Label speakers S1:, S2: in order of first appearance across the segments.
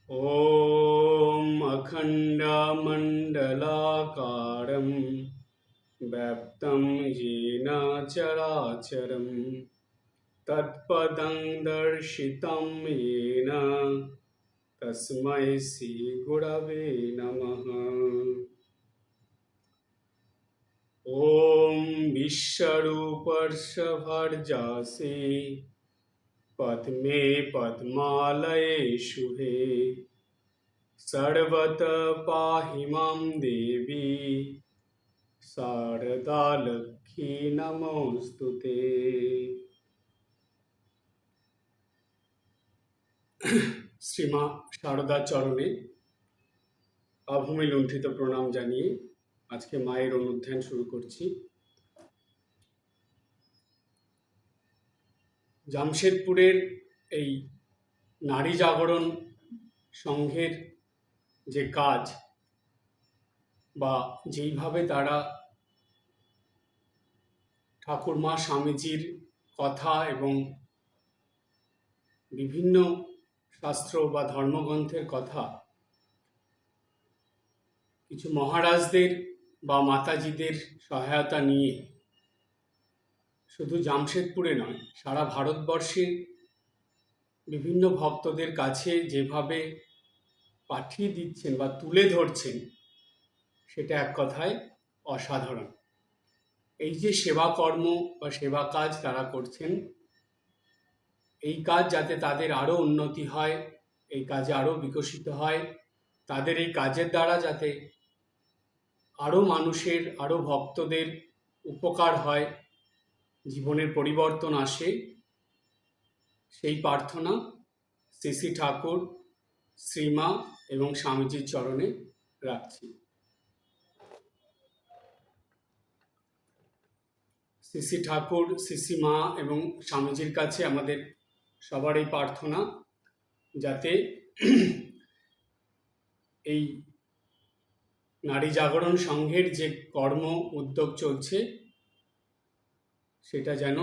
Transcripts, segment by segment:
S1: ॐ अखण्डमण्डलाकारं व्याप्तं येन चराचरं तत्पदं दर्शितं येन तस्मै श्रीगुरवे नमः। ॐ विश्वरूपर्षभर्जासे पद्मे पद्मालये शुभे सर्वत पाहि मां देवी शारदा लक्ष्मी नमोस्तुते। শ্রীমা শারদার চরণে আভূমি লুণ্ঠিত প্রণাম জানিয়ে আজকে মায়ের অনুধ্যান শুরু করছি। জামশেদপুরের এই নারী জাগরণ সংঘের যে কাজ বা যেইভাবে তারা ঠাকুরমা স্বামীজির কথা এবং বিভিন্ন শাস্ত্র বা ধর্মগ্রন্থের কথা কিছু মহারাজদের বা মাতাজিদের সহায়তা নিয়ে শুধু জামশেদপুরে নয়, সারা ভারতবর্ষের বিভিন্ন ভক্তদের কাছে যেভাবে পাঠিয়ে দিচ্ছেন বা তুলে ধরছেন, সেটা এক কথায় অসাধারণ। এই যে সেবা কর্ম বা সেবা কাজ তারা করছেন, এই কাজ যাতে তাদের আরও উন্নতি হয়, এই কাজে আরও বিকশিত হয়, তাদের এই কাজের দ্বারা যাতে আরও মানুষের, আরও ভক্তদের উপকার হয়, জীবনের পরিবর্তন আসে, সেই প্রার্থনা শ্রী শ্রী ঠাকুর, শ্রীমা এবং স্বামীজির চরণে রাখছি। শ্রী শ্রী ঠাকুর, শ্রী শ্রী মা এবং স্বামীজির কাছে আমাদের সবারই প্রার্থনা যাতে এই নারী জাগরণ সংঘের যে কর্ম উদ্যোগ চলছে সেটা যেন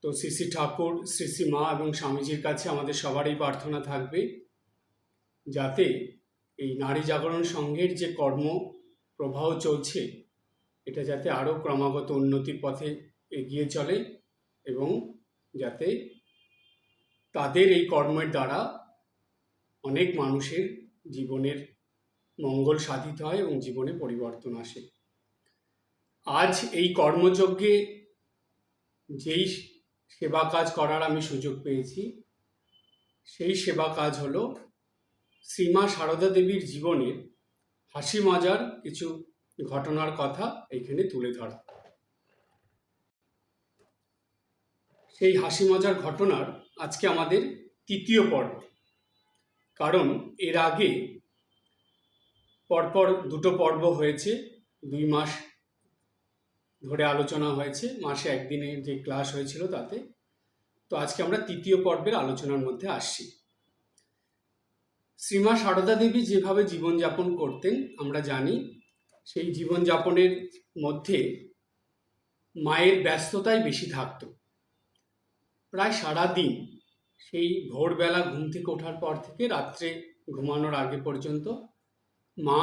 S1: তো শ্রী শ্রী ঠাকুর, শ্রী শ্রী মা এবং স্বামীজির কাছে আমাদের সবারই প্রার্থনা থাকবে যাতে এই নারী জাগরণ সংঘের যে কর্ম প্রবাহ চলছে এটা যাতে আরও ক্রমাগত উন্নতির পথে এগিয়ে চলে এবং যাতে তাদের এই কর্মের দ্বারা অনেক মানুষের জীবনের মঙ্গল সাধিত হয় এবং জীবনে পরিবর্তন আসে। আজ এই কর্মযজ্ঞে যেই সেবা কাজ করার আমি সুযোগ পেয়েছি, সেই সেবা কাজ হলো শ্রীমা সারদা দেবীর জীবনের হাসি মজার কিছু ঘটনার কথা এইখানে তুলে ধরা। সেই হাসি মজার ঘটনার আজকে আমাদের তৃতীয় পর্ব, কারণ এর আগে পরপর দুটো পর্ব হয়েছে, 2 মাস ধরে আলোচনা হয়েছে, মাসে একদিনে যে ক্লাস হয়েছিল তাতে। তো আজকে আমরা তৃতীয় পর্বের আলোচনার মধ্যে আসছি। শ্রীমা সারদা দেবী যেভাবে জীবনযাপন করতেন আমরা জানি, সেই জীবনযাপনের মধ্যে মায়ের ব্যস্ততাই বেশি থাকতো। প্রায় সারাদিন, সেই ভোরবেলা ঘুম থেকে ওঠার পর থেকে রাত্রে ঘুমানোর আগে পর্যন্ত মা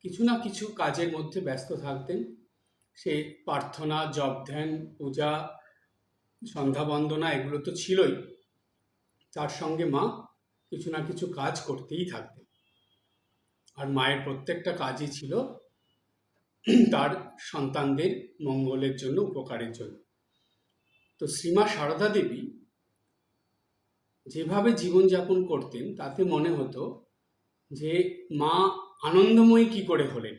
S1: কিছু না কিছু কাজের মধ্যে ব্যস্ত থাকতেন। সে প্রার্থনা, জপ ধ্যান, পূজা, সন্ধ্যা বন্দনা এগুলো তো ছিলই, তার সঙ্গে মা কিছু না কিছু কাজ করতেই থাকতেন। আর মায়ের প্রত্যেকটা কাজই ছিল তার সন্তানদের মঙ্গলের জন্য, উপকারের জন্য। তো শ্রীমা সারদা দেবী যেভাবে জীবনযাপন করতেন তাতে মনে হতো যে মা আনন্দময়ী কি করে হলেন।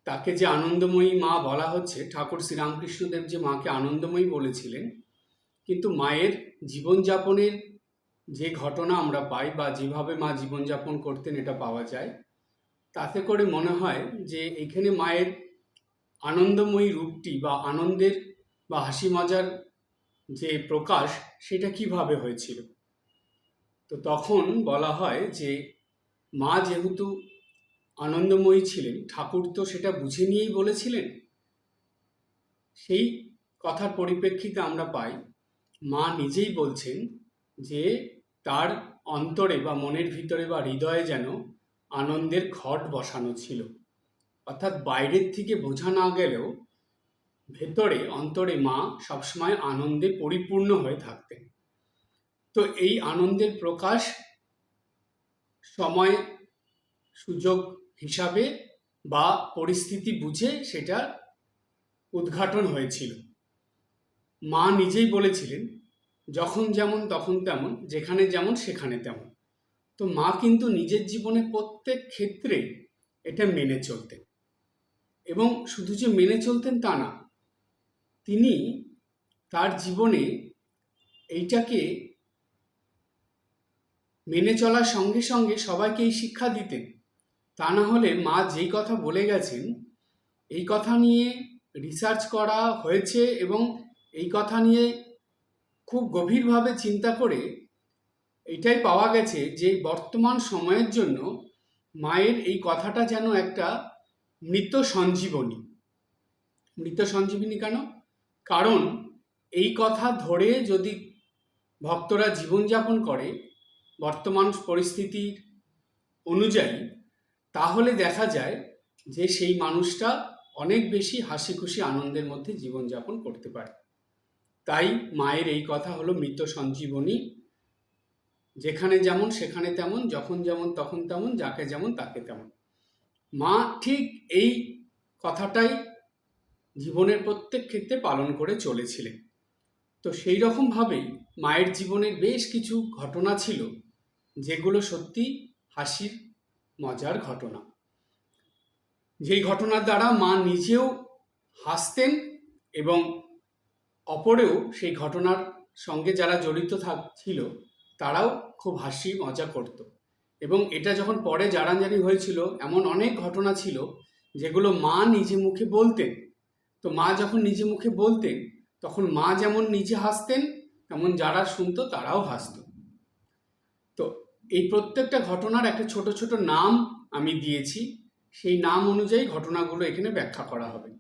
S1: তাকে যে আনন্দময়ী মা বলা হচ্ছে, ঠাকুর শ্রীরামকৃষ্ণদেব যে মাকে আনন্দময়ী বলেছিলেন, কিন্তু মায়ের জীবনযাপনের যে ঘটনা আমরা পাই বা যেভাবে মা জীবনযাপন করতেন এটা পাওয়া যায়, তাতে করে মনে হয় যে এখানে মায়ের আনন্দময়ী রূপটি বা আনন্দের বা হাসি মজার যে প্রকাশ সেটা কিভাবে হয়েছিল। তো তখন বলা হয় যে মা যেহেতু আনন্দময়ী ছিলেন, ঠাকুর তো সেটা বুঝে নিয়েই বলেছিলেন সেই কথার পরিপ্রেক্ষিতে আমরা পাই মা নিজেই বলছেন যে তার অন্তরে বা মনের ভিতরে বা হৃদয়ে যেন আনন্দের ঘট বসানো ছিল। অর্থাৎ বাইরের থেকে বোঝা না গেলেও ভেতরে অন্তরে মা সবসময় আনন্দে পরিপূর্ণ হয়ে থাকতেন। তো এই আনন্দের প্রকাশ সময় সুযোগ হিসাবে বা পরিস্থিতি বুঝে সেটা উদ্ঘাটন হয়েছিল। মা নিজেই বলেছিলেন, যখন যেমন তখন তেমন, যেখানে যেমন সেখানে তেমন। তো মা কিন্তু নিজের জীবনে প্রত্যেক ক্ষেত্রে এটা মেনে চলতেন, এবং শুধু যে মেনে চলতেন তা না, তিনি তার জীবনে এইটাকে মেনে চলার সঙ্গে সঙ্গে সবাইকে এই শিক্ষা দিতেন। তা না হলে মা যেই কথা বলে গেছেন, এই কথা নিয়ে রিসার্চ করা হয়েছে এবং এই কথা নিয়ে খুব গভীরভাবে চিন্তা করে এটাই পাওয়া গেছে যে বর্তমান সময়ের জন্য মায়ের এই কথাটা যেন একটা মৃত সঞ্জীবনী। মৃত সঞ্জীবনী কেন? কারণ এই কথা ধরে যদি ভক্তরা জীবনযাপন করে বর্তমান পরিস্থিতির অনুযায়ী, তাহলে দেখা যায় যে সেই মানুষটা অনেক বেশি হাসি খুশি আনন্দের মধ্যে জীবনযাপন করতে পারে। তাই মায়ের এই কথা হলো মৃত সঞ্জীবনী। যেখানে যেমন সেখানে তেমন, যখন যেমন তখন তেমন, যাকে যেমন তাকে তেমন। মা ঠিক এই কথাটাই জীবনের প্রত্যেক ক্ষেত্রে পালন করে চলেছিলেন। তো সেই রকমভাবেই মায়ের জীবনের বেশ কিছু ঘটনা ছিল যেগুলো সত্যি হাসির মজার ঘটনা, যেই ঘটনার দ্বারা মা নিজেও হাসতেন এবং অপরেও সেই ঘটনার সঙ্গে যারা জড়িত ছিল তারাও খুব হাসি মজা করত। এবং এটা যখন পরে জানাজানি হয়েছিল, এমন অনেক ঘটনা ছিল যেগুলো মা নিজে মুখে বলতেন। তো মা যখন নিজে মুখে বলতেন, তখন মা যেমন নিজে হাসতেন, তেমন যারা শুনতো তারাও হাসত। তো এই প্রত্যেকটা ঘটনার একটা ছোট ছোট নাম আমি দিয়েছি, সেই নাম অনুযায়ী ঘটনাগুলো এখানে ব্যাখ্যা করা হবে।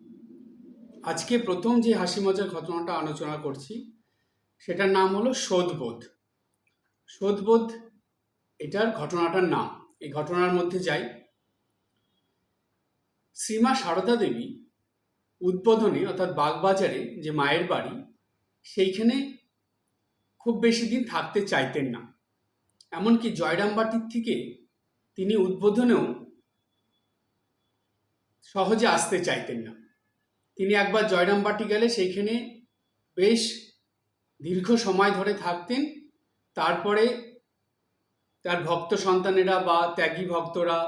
S1: আজকে প্রথম যে হাসি মজার ঘটনাটা আলোচনা করছি সেটার নাম হলো শোধবোধ। শোধবোধ এটার ঘটনাটার নাম। এই ঘটনার মধ্যে যাই। শ্রীমা সারদা দেবী উদ্বোধনে অর্থাৎ বাগবাজারে যে মায়ের বাড়ি, সেইখানে খুব বেশি দিন থাকতে চাইতেন না। এমনকি জয়রামবাটির থেকে তিনি উদ্বোধনেও সহজে আসতে চাইতেন না। তিনি একবার জয়রামবাটি গেলে সেইখানে বেশ দীর্ঘ সময় ধরে থাকতেন। তারপরে তার ভক্ত সন্তানেরা বা ত্যাগী ভক্তরা,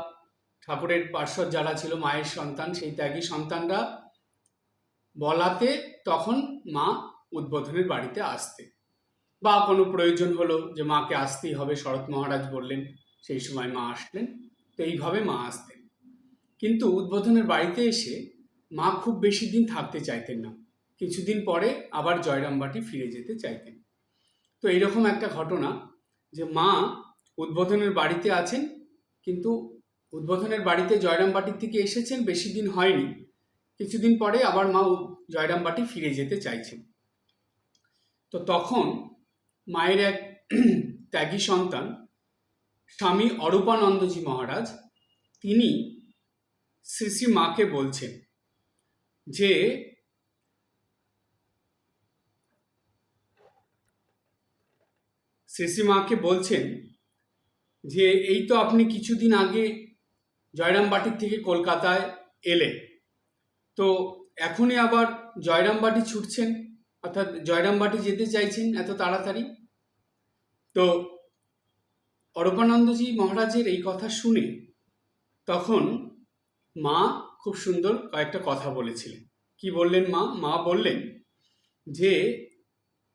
S1: ঠাকুরের পার্শ্বদ যারা ছিল মায়ের সন্তান, সেই ত্যাগী সন্তানরা বলাতে তখন মা উদ্বোধনের বাড়িতে আসতে, বা কোনো প্রয়োজন হলো যে মাকে আসতেই হবে, শরৎ মহারাজ বললেন, সেই সময় মা আসলেন। তো এইভাবে মা আসতেন। কিন্তু উদ্বোধনের বাড়িতে এসে মা খুব বেশি দিন থাকতে চাইতেন না। কিছুদিন পরে আবার জয়রামবাটি ফিরে যেতে চাইতেন। তো এইরকম একটা ঘটনা যে মা উদ্বোধনের বাড়িতে আছেন, কিন্তু উদ্বোধনের বাড়িতে জয়রামবাটির থেকে এসেছেন, বেশি দিন হয়নি, কিছুদিন পরে আবার মা জয়রামবাটি ফিরে যেতে চাইছেন। তো তখন মায়ের এক ত্যাগী সন্তান স্বামী অরূপানন্দজি মহারাজ, তিনি শ্রী শ্রী মাকে বলছেন যে মাকে বলছেন যে এই তো আপনি কিছুদিন আগে জয়রামবাটির থেকে কলকাতায় এলেন, তো এখনই আবার জয়রামবাটি ছুটছেন, অর্থাৎ জয়রামবাটি যেতে চাইছেন এত তাড়াতাড়ি। তো অরূপানন্দজি মহারাজের এই কথা শুনে তখন মা খুব সুন্দর কয়েকটা কথা বলেছিলেন। কি বললেন মা? মা বললেন যে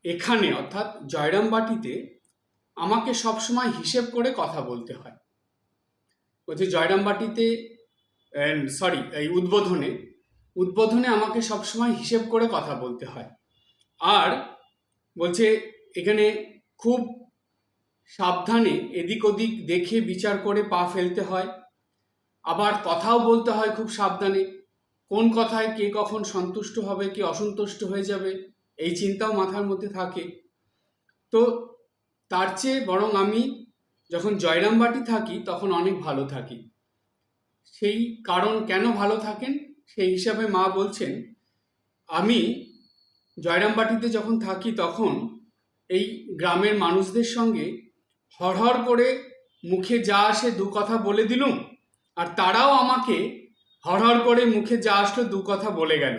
S1: এখানে অর্থাৎ জয়রামবাটিতে আমাকে সবসময় হিসেব করে কথা বলতে হয়। বলছে জয়রামবাটিতে এই উদ্বোধনে আমাকে সবসময় হিসেব করে কথা বলতে হয়। আর বলছে এখানে খুব সাবধানে এদিক ওদিক দেখে বিচার করে পা ফেলতে হয়, আবার কথাও বলতে হয় খুব সাবধানে, কোন কথায় কে কখন সন্তুষ্ট হবে, কে অসন্তুষ্ট হয়ে যাবে, এই চিন্তাও মাথার মধ্যে থাকে। তো তার চেয়ে বরং আমি যখন জয়রামবাটি থাকি তখন অনেক ভালো থাকি। সেই কারণ কেন ভালো থাকেন সেই হিসাবে মা বলছেন, আমি জয়রামবাটিতে যখন থাকি তখন এই গ্রামের মানুষদের সঙ্গে হড়হড় করে মুখে যা আসে দু কথা বলে দিলুম, আর তারাও আমাকে হড়হড় করে মুখে যা আসলো দু কথা বলে গেল।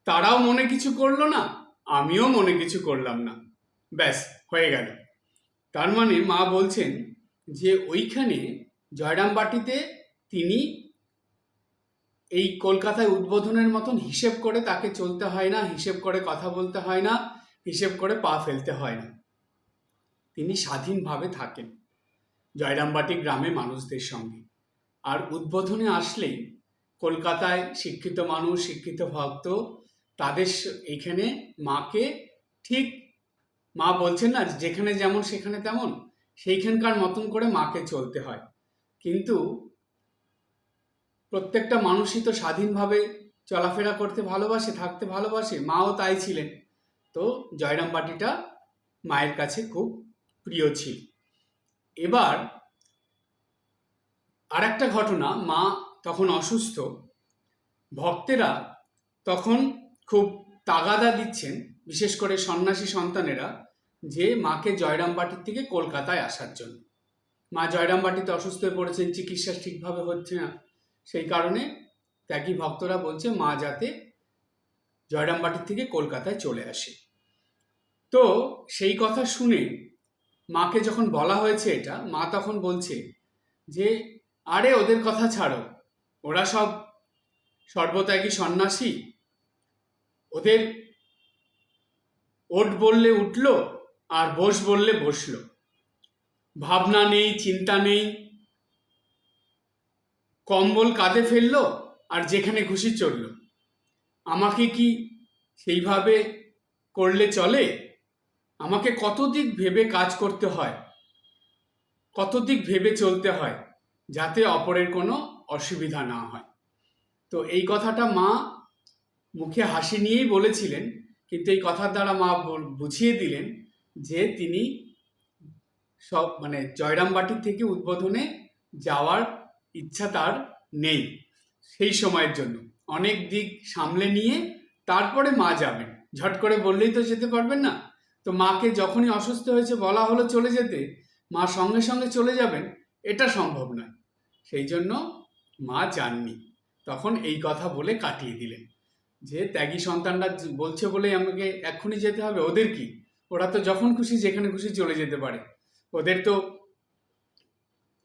S1: তারাও মনে কিছু করলো না, আমিও মনে কিছু করলাম না, ব্যাস হয়ে গেল। তার মানে মা বলছেন যে ওইখানে জয়রামবাটিতে তিনি এই কলকাতায় উদ্বোধনের মতন হিসেব করে তাকে চলতে হয় না, হিসেব করে কথা বলতে হয় না, হিসেব করে পা ফেলতে হয় না। তিনি স্বাধীনভাবে থাকেন জয়রামবাটি গ্রামে মানুষদের সঙ্গে। আর উদ্বোধনে আসলেই কলকাতায় শিক্ষিত মানুষ, শিক্ষিত ভক্ত, তাদের এইখানে মাকে ঠিক, মা বলছেন না যেখানে যেমন সেখানে তেমন, সেইখানকার মতন করে মাকে চলতে হয়। কিন্তু প্রত্যেকটা মানুষই তো স্বাধীনভাবে চলাফেরা করতে ভালোবাসে, থাকতে ভালোবাসে, মাও তাই ছিলেন। তো জয়রামবাটিটা মায়ের কাছে খুব প্রিয় ছিল। এবার আর একটা ঘটনা, মা তখন অসুস্থ, ভক্তেরা তখন খুব তাগাদা দিচ্ছেন, বিশেষ করে সন্ন্যাসী সন্তানেরা, যে মাকে জয়রামবাটির থেকে কলকাতায় আসার জন্য। মা জয়রামবাটিতে অসুস্থ হয়ে পড়েছেন, চিকিৎসা ঠিকভাবে হচ্ছে না, সেই কারণে ত্যাগী ভক্তরা বলছে মা যাতে জয়রামবাটির থেকে কলকাতায় চলে আসে। তো সেই কথা শুনে মাকে যখন বলা হয়েছে এটা, মা তখন বলছে যে আরে ওদের কথা ছাড়ো, ওরা সব সর্বত্যাগী সন্ন্যাসী, ওদের ওঠ বললে উঠলো আর বস বললে বসলো, ভাবনা নেই, চিন্তা নেই, কম্বল কাঁধে ফেললো আর যেখানে খুশি চললো। আমাকে কি সেইভাবে করলে চলে? আমাকে কত দিক ভেবে কাজ করতে হয়, কত দিক ভেবে চলতে হয়, যাতে অপরের কোনো অসুবিধা না হয়। তো এই কথাটা মা মুখে হাসি নিয়েই বলেছিলেন, কিন্তু এই কথার দ্বারা মা বুঝিয়ে দিলেন যে তিনি সব মানে জয়রামবাটির থেকে উদ্বোধনে যাওয়ার ইচ্ছা তার নেই সেই সময়ের জন্য। অনেক দিক সামলে নিয়ে তারপরে মা যাবেন, ঝট করে বললেই তো যেতে পারবেন না। তো মাকে যখনই অসুস্থ হয়েছে বলা হলো চলে যেতে, মা সঙ্গে সঙ্গে চলে যাবেন এটা সম্ভব নয়, সেই জন্য মা যাননি। তখন এই কথা বলে কাটিয়ে দিলেন যে ত্যাগী সন্তানরা বলছে বলেই আমাকে এক্ষুনি যেতে হবে, ওদের কি, ওরা তো যখন খুশি যেখানে খুশি চলে যেতে পারে, ওদের তো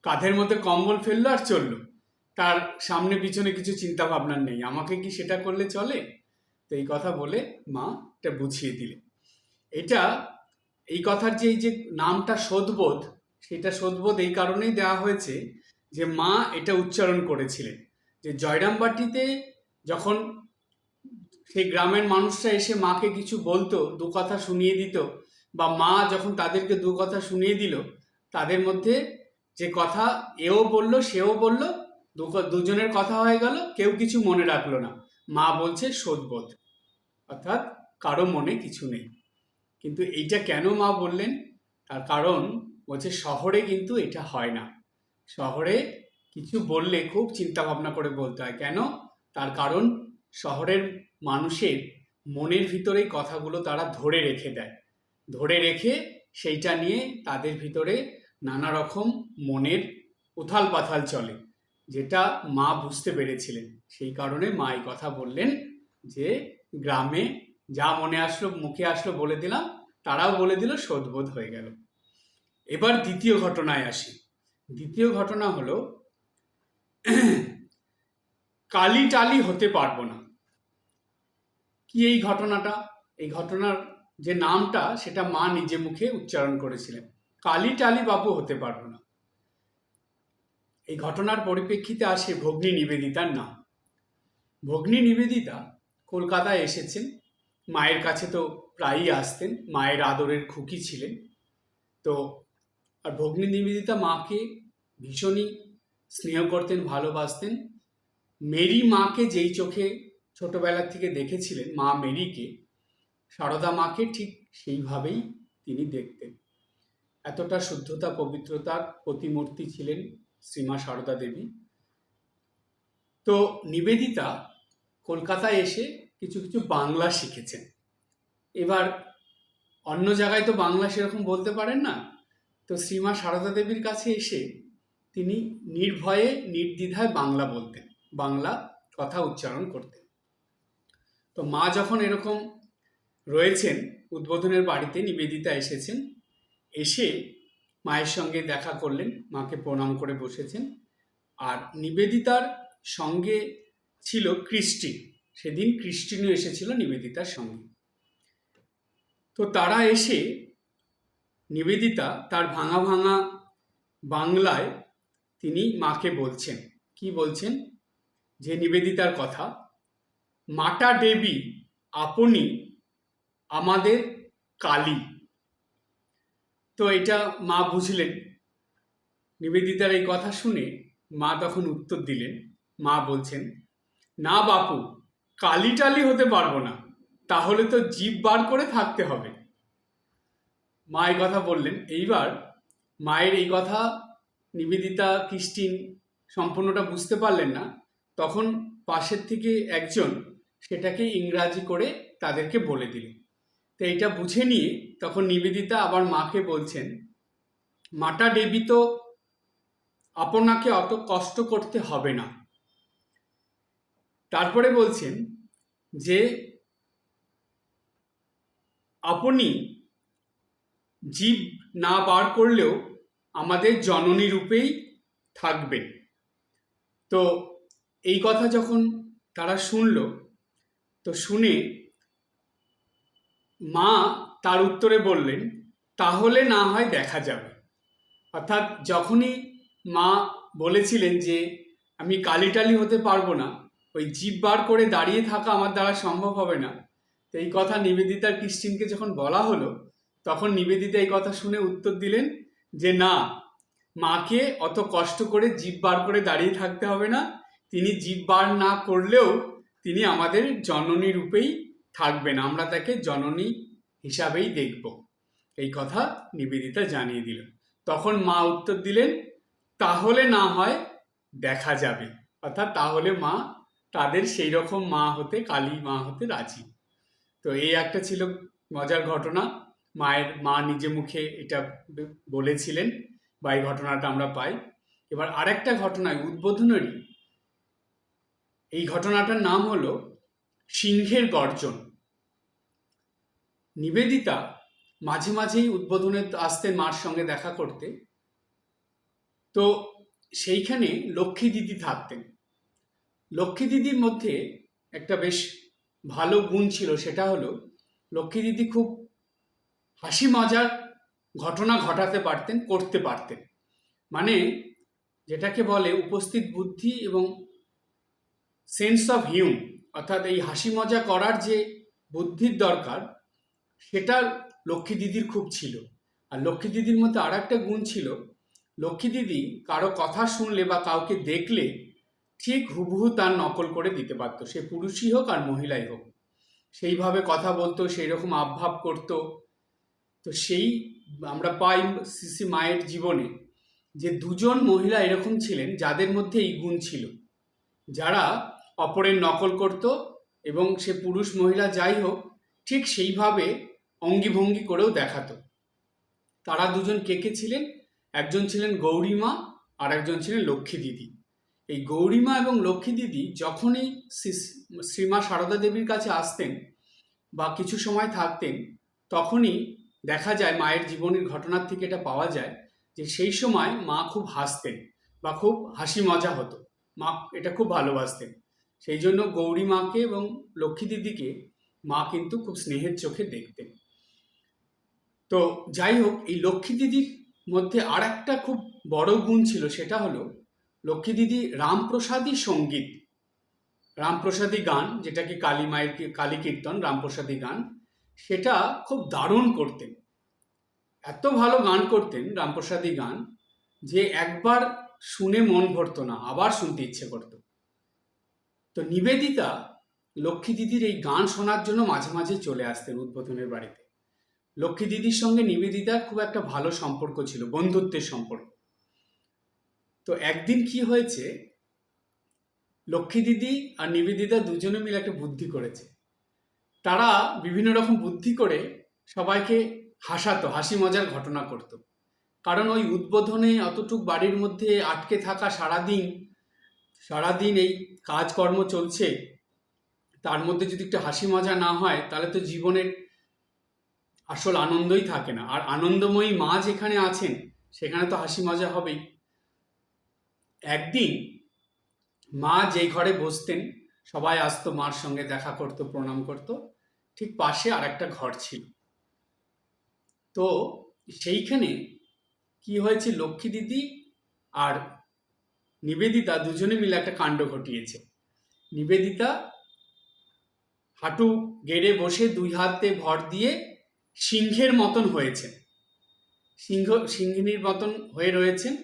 S1: কাঁধের মধ্যে কম্বল ফেললো আর চললো, তার সামনে পিছনে কিছু চিন্তা ভাবনা নেই, আমাকে কি সেটা করলে চলে? তো এই কথা বলে মা এটা বুঝিয়ে দিলেন। এটা এই কথার যে এই যে নামটা সদবোধ, সেটা সদবোধ এই কারণেই দেওয়া হয়েছে যে মা এটা উচ্চারণ করেছিলেন যে জয়রামবাটিতে যখন সেই গ্রামের মানুষরা এসে মাকে কিছু বলতো, দু কথা শুনিয়ে দিত, বা মা যখন তাদেরকে দু কথা শুনিয়ে দিল, তাদের মধ্যে যে কথা এও বলল সেও বলল, দুজনের কথা হয়ে গেল, কেউ কিছু মনে রাখলো না। মা বলছে সদবোধ, অর্থাৎ কারো মনে কিছু নেই। কিন্তু এইটা কেন মা বললেন, তার কারণ বলছে শহরে কিন্তু এটা হয় না। শহরে কিছু বললে খুব চিন্তা ভাবনা করে বলতে হয়। কেন? তার কারণ শহরের মানুষের মনের ভিতরেই কথাগুলো তারা ধরে রেখে দেয়, ধরে রেখে সেইটা নিয়ে তাদের ভিতরে নানা রকম মনের উথাল পাথাল চলে, যেটা মা বুঝতে পেরেছিলেন। সেই কারণে মা এই কথা বললেন যে গ্রামে যা মনে আসলো মুখে আসলো বলে দিলাম, তারাও বলে দিল, সদবোধ হয়ে গেল। এবার দ্বিতীয় ঘটনায় আসি। দ্বিতীয় ঘটনা হলো কালি টালি হতে পারবো না। কি এই ঘটনাটা? এই ঘটনার যে নামটা সেটা মা নিজে মুখে উচ্চারণ করেছিলেন, কালি টালি বাবু হতে পারবো না। এই ঘটনার পরিপ্রেক্ষিতে আসে ভগ্নী নিবেদিতার নাম। ভগ্নী নিবেদিতা কলকাতায় এসেছেন, মায়ের কাছে তো প্রায়ই আসতেন, মায়ের আদরের খুকি ছিলেন। তো আর ভগ্নী নিবেদিতা মাকে ভীষণই স্নেহ করতেন, ভালোবাসতেন। মেরি মাকে যেই চোখে ছোটবেলা থেকে দেখেছিলেন মা মেরিকে, সারদা মাকে ঠিক সেইভাবেই তিনি দেখতেন। এতটা শুদ্ধতা পবিত্রতার প্রতিমূর্তি ছিলেন শ্রীমা সারদা দেবী। তো নিবেদিতা কলকাতায় এসে কিছু কিছু বাংলা শিখেছেন। এবার অন্য জায়গায় তো বাংলা সেরকম বলতে পারেন না, তো শ্রীমা সারদা দেবীর কাছে এসে তিনি নির্ভয়ে নির্দ্বিধায় বাংলা বলতেন, বাংলা কথা উচ্চারণ করতেন। তো মা যখন এরকম রয়েছেন, উদ্বোধনের বাড়িতে নিবেদিতা এসেছেন, এসে মায়ের সঙ্গে দেখা করলেন, মাকে প্রণাম করে বসেছেন। আর নিবেদিতার সঙ্গে ছিল ক্রিস্টিন, সেদিন ক্রিস্টিনও এসেছিল নিবেদিতার সঙ্গে। তো তারা এসে নিবেদিতা তার ভাঙা ভাঙা বাংলায় তিনি মাকে বলছেন, কি বলছেন, যে নিবেদিতার কথা, মাতা দেবী আপনি আমাদের কালী। তো এটা মা বুঝলেন। নিবেদিতার এই কথা শুনে মা তখন উত্তর দিলেন, মা বলছেন, না বাপু, কালী টালি হতে পারবো না, তাহলে তো জিভ বার করে থাকতে হবে। মা এই কথা বললেন। এইবার মায়ের এই কথা নিবেদিতা ক্রিস্টিন সম্পূর্ণটা বুঝতে পারলেন না। তখন পাশের থেকে একজন সেটাকে ইংরাজি করে তাদেরকে বলে দিলেন। তো এইটা বুঝে নিয়ে তখন নিবেদিতা আবার মাকে বলছেন, মাতা দেবী তো আপনাকে অত কষ্ট করতে হবে না। তারপরে বলছেন যে আপনি জীব না বার করলেও আমাদের জননী রূপেই থাকবেন। তো এই কথা যখন তারা শুনল, তো শুনে মা তার উত্তরে বললেন, তাহলে না হয় দেখা যাবে। অর্থাৎ যখনই মা বলেছিলেন যে আমি কালিটালি হতে পারবো না, ওই জিভ বার করে দাঁড়িয়ে থাকা আমার দ্বারা সম্ভব হবে না, তো এই কথা নিবেদিতার ক্রিস্টিনকে যখন বলা হলো, তখন নিবেদিতা এই কথা শুনে উত্তর দিলেন যে না, মাকে অত কষ্ট করে জিভ বার করে দাঁড়িয়ে থাকতে হবে না, তিনি জিভ বার না করলেও তিনি আমাদের জননী রূপেই থাকবেন, আমরা তাকে জননী হিসাবেই দেখব। এই কথা নিবেদিতা জানিয়ে দিল। তখন মা উত্তর দিলেন, তাহলে না হয় দেখা যাবে। অর্থাৎ তাহলে মা তাদের সেই রকম মা হতে, কালী মা হতে রাজি। তো এই একটা ছিল মজার ঘটনা। মা নিজে মুখে এটা বলেছিলেন, বা এই ঘটনাটা আমরা পাই। এবার আরেকটা ঘটনায় উদ্বোধনেরই, এই ঘটনাটার নাম হলো সিংহের গর্জন। নিবেদিতা মাঝে মাঝেই উদ্বোধনে আসতেন মার সঙ্গে দেখা করতে। তো সেইখানে লক্ষ্মী দিদি থাকতেন। লক্ষ্মী দিদির মধ্যে একটা বেশ ভালো গুণ ছিল, সেটা হলো লক্ষ্মী দিদি খুব হাসি মজার ঘটনা ঘটাতে পারতেন, করতে পারতেন। মানে যেটাকে বলে উপস্থিত বুদ্ধি এবং সেন্স অফ হিউম, অর্থাৎ এই হাসি মজা করার যে বুদ্ধির দরকার, সেটা লক্ষ্মী দিদির খুব ছিল। আর লক্ষ্মী দিদির মধ্যে আর একটা গুণ ছিল, লক্ষ্মী দিদি কারো কথা শুনলে বা কাউকে দেখলে ঠিক হুবহু তার নকল করে দিতে পারতো, সে পুরুষই হোক আর মহিলাই হোক, সেইভাবে কথা বলতো, সেই রকম আবভাব করতো। তো সেই আমরা পাই শ্রী মায়ের জীবনে যে দুজন মহিলা এরকম ছিলেন যাদের মধ্যে এই গুণ ছিল, যারা অপরের নকল করত এবং সে পুরুষ মহিলা যাই হোক ঠিক সেইভাবে অঙ্গিভঙ্গি করেও দেখাতো। তারা দুজন কে কে ছিলেন? একজন ছিলেন গৌরীমা আর একজন ছিলেন লক্ষ্মী দিদি। এই গৌরীমা এবং লক্ষ্মী দিদি যখনই শ্রীমা সারদা দেবীর কাছে আসতেন বা কিছু সময় থাকতেন, তখনই দেখা যায়, মায়ের জীবনের ঘটনার থেকে এটা পাওয়া যায় যে সেই সময় মা খুব হাসতেন বা খুব হাসি মজা হতো, মা এটা খুব ভালোবাসতেন। সেই জন্য গৌরী মাকে এবং লক্ষ্মী দিদিকে মা কিন্তু খুব স্নেহের চোখে দেখতেন। তো যাই হোক, এই লক্ষ্মী দিদির মধ্যে আর একটা খুব বড় গুণ ছিল, সেটা হলো লক্ষ্মী দিদি রামপ্রসাদী সঙ্গীত, রামপ্রসাদী গান, যেটাকে কালী মায়ের কালী কীর্তন, রামপ্রসাদী গান, সেটা খুব দারুণ করতেন। এত ভালো গান করতেন রামপ্রসাদী গান যে একবার শুনে মন ভরতো না, আবার শুনতে ইচ্ছে করত। তো নিবেদিতা লক্ষ্মী দিদির এই গান শোনার জন্য মাঝে মাঝে চলে আসতেন উদ্বোধনের বাড়িতে। লক্ষ্মী দিদির সঙ্গে নিবেদিতার খুব একটা ভালো সম্পর্ক ছিল, বন্ধুত্বের সম্পর্ক। তো একদিন কি হয়েছে, লক্ষ্মী দিদি আর নিবেদিতা দুজনে মিলে একটা বুদ্ধি করেছে। তারা বিভিন্ন রকম বুদ্ধি করে সবাইকে হাসাতো, হাসি মজার ঘটনা করত। কারণ ওই উদ্বোধনে অতটুক বাড়ির মধ্যে আটকে থাকা সারাদিন এই কাজকর্ম চলছে, তার মধ্যে যদি একটু হাসি মজা না হয় তাহলে তো জীবনের আসল আনন্দই থাকে না। আর আনন্দময়ী মা যেখানে আছেন সেখানে তো হাসি মজা হবেই। একদিন মা যেই ঘরে বসতেন, সবাই আসতো মার সঙ্গে দেখা করতো, প্রণাম করতো, ঠিক পাশে আর একটা ঘর ছিল। তো সেইখানে কি হয়েছে, লক্ষ্মী দিদি আর নিবেদিতা দুজনে মিলে একটা কাণ্ড ঘটিয়েছে। নিবেদিতা হাঁটু গেড়ে বসে দুই হাতে ভর দিয়ে সিংহের মতন হয়েছে, সিংহিনীর মতন হয়ে রয়েছেন।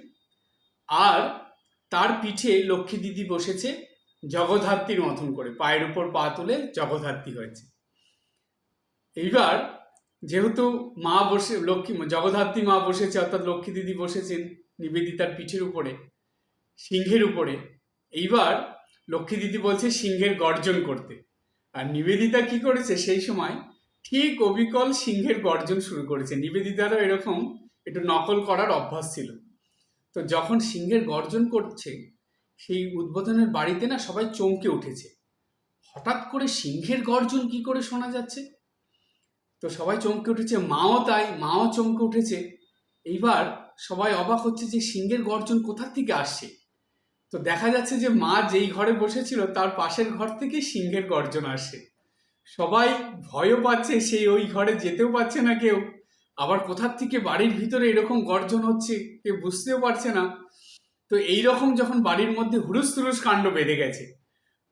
S1: আর তার পিঠে লক্ষ্মী দিদি বসেছে জগদ্ধাত্রীর মতন করে, পায়ের উপর পা তুলে জগদ্ধাত্রী হয়েছে। এইবার যেহেতু মা বসে, জগদ্ধাত্রী মা বসেছে, অর্থাৎ লক্ষ্মী দিদি বসেছেন নিবেদিতার পিঠের উপরে, সিংহের উপরে। এইবার লক্ষ্মী দিদি বলছে সিংহের গর্জন করতে, আর নিবেদিতা কি করেছে সেই সময় ঠিক অবিকল সিংহের গর্জন শুরু করেছে। নিবেদিতারও এরকম একটু নকল করার অভ্যাস ছিল। তো যখন সিংহের গর্জন করছে, সেই উদ্বোধনের বাড়িতে না সবাই চমকে উঠেছে। হঠাৎ করে সিংহের গর্জন কি করে শোনা যাচ্ছে? তো সবাই চমকে উঠেছে, মাও তাই, মাও চমকে উঠেছে। এইবার সবাই অবাক হচ্ছে যে সিংহের গর্জন কোথা থেকে আসছে। তো দেখা যাচ্ছে যে মা যেই ঘরে বসেছিল তার পাশের ঘর থেকে সিংহের গর্জন আসে। সবাই ভয়ও পাচ্ছে, সেই ওই ঘরে যেতেও পারছে না কেউ, আবার কোথার থেকে বাড়ির ভিতরে এরকম গর্জন হচ্ছে কেউ বুঝতেও পারছে না। তো এইরকম যখন বাড়ির মধ্যে হুড়ুস তুরুস কাণ্ড বেঁধে গেছে,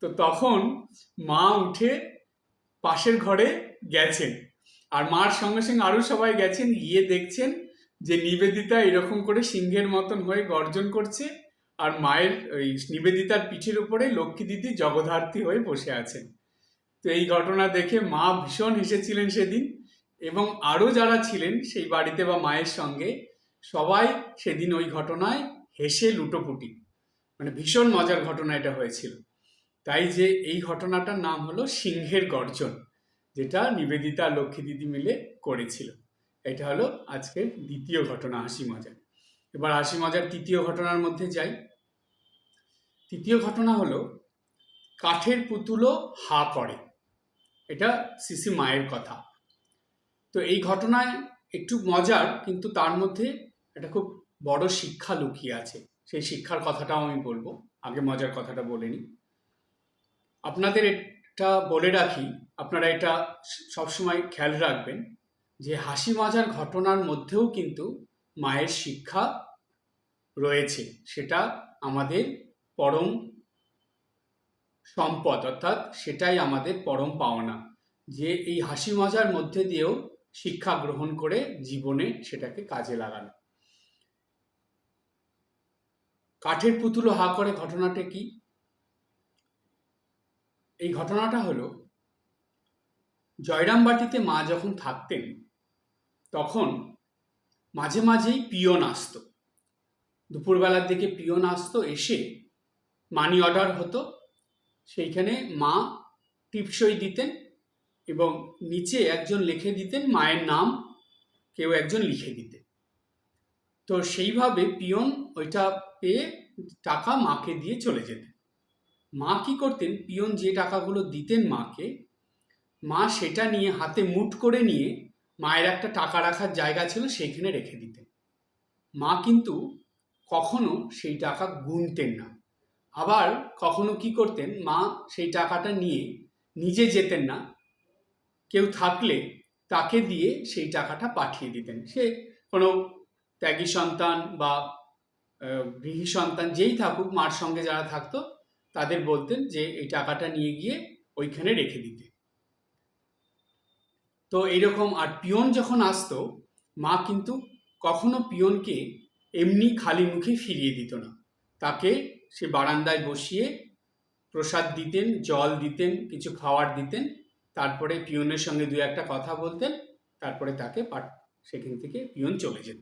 S1: তো তখন মা উঠে পাশের ঘরে গেছেন, আর মার সঙ্গে সঙ্গে আরো সবাই গেছেন, গিয়ে দেখছেন যে নিবেদিতা এরকম করে সিংহের মতন হয়ে গর্জন করছে, আর মায়ের ওই নিবেদিতার পিঠের উপরে লক্ষ্মী দিদি জগদ্ধাত্রী হয়ে বসে আছেন। তো এই ঘটনা দেখে মা ভীষণ হেসেছিলেন সেদিন, এবং আরও যারা ছিলেন সেই বাড়িতে বা মায়ের সঙ্গে, সবাই সেদিন ওই ঘটনায় হেসে লুটোপুটি, মানে ভীষণ মজার ঘটনা এটা হয়েছিল। তাই যে এই ঘটনাটার নাম হলো সিংহের গর্জন, যেটা নিবেদিতা লক্ষ্মী দিদি মিলে করেছিল। এটা হলো আজকের দ্বিতীয় ঘটনা, হাসি মজার। এবার হাসি মজার তৃতীয় ঘটনার মধ্যে যাই। তৃতীয় ঘটনা হলো কাঠের পুতুলও হা করে। এটা সিসি মায়ের কথা। তো এই ঘটনায় একটু মজার, কিন্তু তার মধ্যে একটা খুব বড় শিক্ষা লুকিয়ে আছে। সেই শিক্ষার কথাটাও আমি বলবো, আগে মজার কথাটা বলে নিই। আপনাদের এটা বলে রাখি, আপনারা এটা সবসময় খেয়াল রাখবেন যে হাসি মজার ঘটনার মধ্যেও কিন্তু মায়ের শিক্ষা রয়েছে। সেটা আমাদের পরম সম্পদ, অর্থাৎ সেটাই আমাদের পরম পাওনা, যে এই হাসি মজার মধ্যে দিয়েও শিক্ষা গ্রহণ করে জীবনে সেটাকে কাজে লাগানো। কাঠের পুতুলও হা করে ঘটনাটা কি? এই ঘটনাটা হলো, জয়রামবাটিতে মা যখন থাকতেন তখন মাঝে মাঝেই পিয়ন আসতো। দুপুরবেলার দিকে পিয়ন আসতো, এসে মানি অর্ডার হতো, সেইখানে মা টিপসই দিতেন এবং নিচে একজন লিখে দিতেন মায়ের নাম, কেউ একজন লিখে দিতেন। তো সেইভাবে পিয়ন ওইটা পেয়ে টাকা মাকে দিয়ে চলে যেতেন। মা কি করতেন, পিয়ন যে টাকাগুলো দিতেন মাকে, মা সেটা নিয়ে হাতে মুঠ করে নিয়ে মায়ের একটা টাকা রাখার জায়গা ছিল সেইখানে রেখে দিতেন। মা কিন্তু কখনো সেই টাকা গুনতেন না। আবার কখনো কি করতেন, মা সেই টাকাটা নিয়ে নিজে যেতেন না, কেউ থাকলে তাকে দিয়ে সেই টাকাটা পাঠিয়ে দিতেন। সে কোনো ত্যাগী সন্তান বা গৃহী সন্তান যেই থাকুক, মার সঙ্গে যারা থাকতো তাদের বলতেন যে এই টাকাটা নিয়ে গিয়ে ওইখানে রেখে দিতে। তো এইরকম। আর পিয়ন যখন আসতো, মা কিন্তু কখনো পিয়নকে এমনি খালি মুখে ফিরিয়ে দিত না, তাকে সে বারান্দায় বসিয়ে প্রসাদ দিতেন, জল দিতেন, কিছু খাওয়ার দিতেন, তারপরে পিয়নের সঙ্গে দু একটা কথা বলতেন, তারপরে তাকে সেখান থেকে পিয়ন চলে যেত।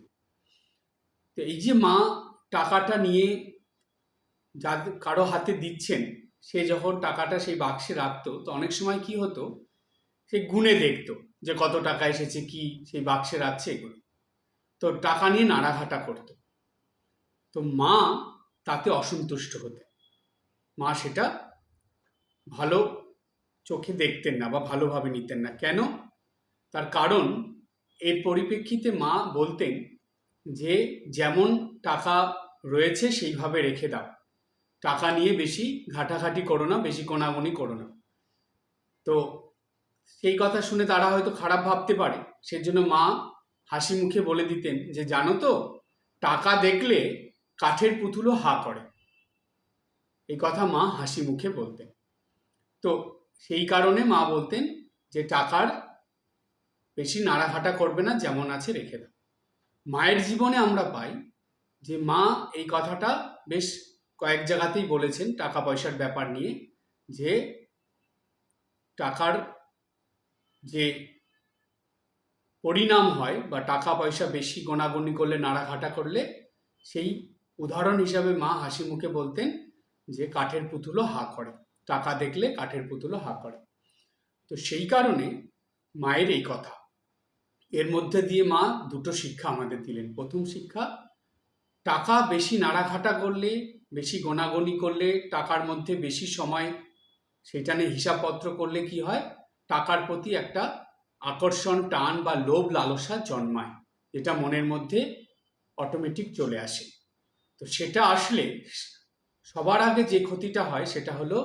S1: তো এই যে মা টাকাটা নিয়ে যাদের কারো হাতে দিচ্ছেন, সে যখন টাকাটা সেই বাক্সে রাখতো, তো অনেক সময় কি হতো, সে গুণে দেখতো যে কত টাকা এসেছে, কি সেই বাক্সে রাখছে এগুলো, তো টাকা নিয়ে নাড়াঘাটা করতো। তো মা তাতে অসন্তুষ্ট হতেন, মা সেটা ভালো চোখে দেখতেন না বা ভালোভাবে নিতেন না। কেন? তার কারণ এর পরিপ্রেক্ষিতে মা বলতেন যে যেমন টাকা রয়েছে সেইভাবে রেখে দাও, টাকা নিয়ে বেশি ঘাটাঘাটি করো না, বেশি কোনাগুনি করো না। তো সেই কথা শুনে তারা হয়তো খারাপ ভাবতে পারে, সেজন্য মা হাসি মুখে বলে দিতেন যে জানো তো, টাকা দেখলে কাঠের পুতুলও হা করে। এই কথা মা হাসি মুখে বলতেন। তো সেই কারণে মা বলতেন যে টাকার বেশি নাড়াঘাটা করবে না, যেমন আছে রেখে দাও। মায়ের জীবনে আমরা পাই যে মা এই কথাটা বেশ কয়েক জায়গাতেই বলেছেন টাকা পয়সার ব্যাপার নিয়ে, যে টাকার যে পরিণাম হয় বা টাকা পয়সা বেশি গোনাগুনি করলে, নাড়াঘাটা করলে, সেই উদাহরণ হিসাবে মা হাসি মুখে বলতেন যে কাঠের পুতুলও হা করে, টাকা দেখলে কাঠের পুতুলও হা করে। তো সেই কারণে মায়ের এই কথা, এর মধ্যে দিয়ে মা দুটো শিক্ষা আমাদের দিলেন। প্রথম শিক্ষা, টাকা বেশি নাড়াঘাটা করলে, বেশি গোনাগুনি করলে, টাকার মধ্যে বেশি সময় সেটা নিয়ে হিসাবপত্র করলে কি হয়, টাকার প্রতি একটা আকর্ষণ, টান বা লোভ লালসা জন্মায়, যেটা মনের মধ্যে অটোমেটিক চলে আসে। তো সেটা আসলে সবার আগে যে ক্ষতিটা হয় সেটা হলো